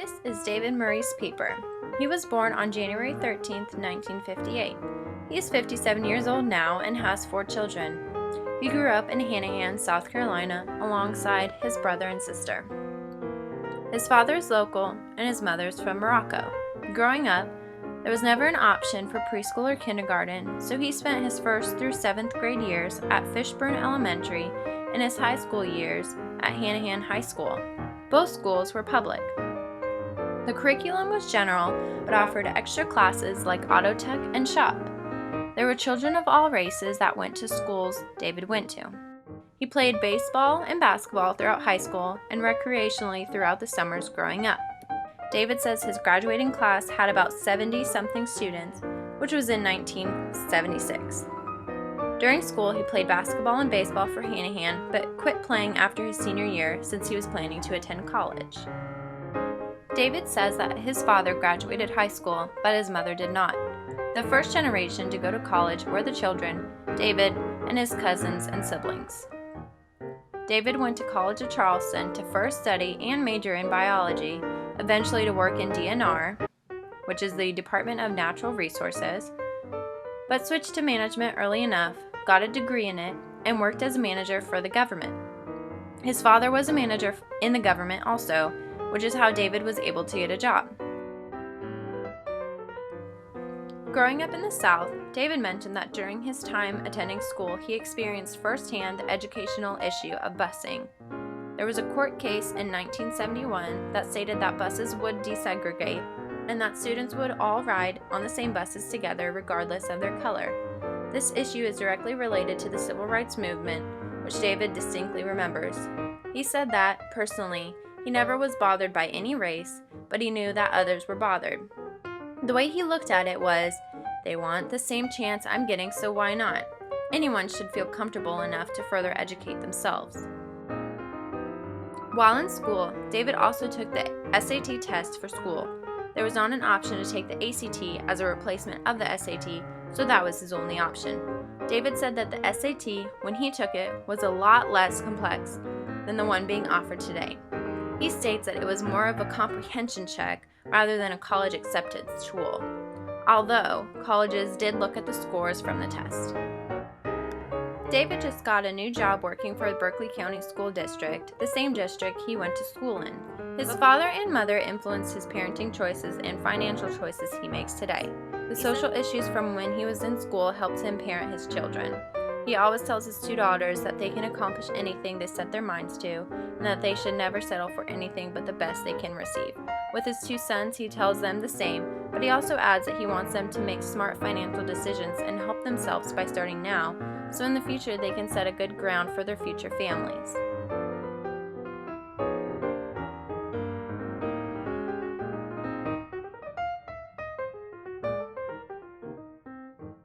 This is David Maurice Pieper. He was born on January 13, 1958. He is 57 years old now and has 4 children. He grew up in Hanahan, South Carolina, alongside his brother and sister. His father is local and his mother is from Morocco. Growing up, there was never an option for preschool or kindergarten, so he spent his 1st through 7th grade years at Fishburne Elementary and his high school years at Hanahan High School. Both schools were public. The curriculum was general, but offered extra classes like auto tech and shop. There were children of all races that went to schools David went to. He played baseball and basketball throughout high school and recreationally throughout the summers growing up. David says his graduating class had about 70-something students, which was in 1976. During school, he played basketball and baseball for Hanahan, but quit playing after his senior year since he was planning to attend college. David says that his father graduated high school, but his mother did not. The first generation to go to college were the children, David and his cousins and siblings. David went to College of Charleston to first study and major in biology, eventually to work in DNR, which is the Department of Natural Resources, but switched to management early enough, got a degree in it, and worked as a manager for the government. His father was a manager in the government also, which is how David was able to get a job. Growing up in the South, David mentioned that during his time attending school, he experienced firsthand the educational issue of busing. There was a court case in 1971 that stated that buses would desegregate and that students would all ride on the same buses together regardless of their color. This issue is directly related to the civil rights movement, which David distinctly remembers. He said that, personally, he never was bothered by any race, but he knew that others were bothered. The way he looked at it was, they want the same chance I'm getting, so why not? Anyone should feel comfortable enough to further educate themselves. While in school, David also took the SAT test for school. There was not an option to take the ACT as a replacement of the SAT, so that was his only option. David said that the SAT, when he took it, was a lot less complex than the one being offered today. He states that it was more of a comprehension check rather than a college acceptance tool, although colleges did look at the scores from the test. David just got a new job working for the Berkeley County School District, the same district he went to school in. His father and mother influenced his parenting choices and financial choices he makes today. The social issues from when he was in school helped him parent his children. He always tells his 2 daughters that they can accomplish anything they set their minds to, and that they should never settle for anything but the best they can receive. With his 2 sons, he tells them the same, but he also adds that he wants them to make smart financial decisions and help themselves by starting now, so in the future they can set a good ground for their future families.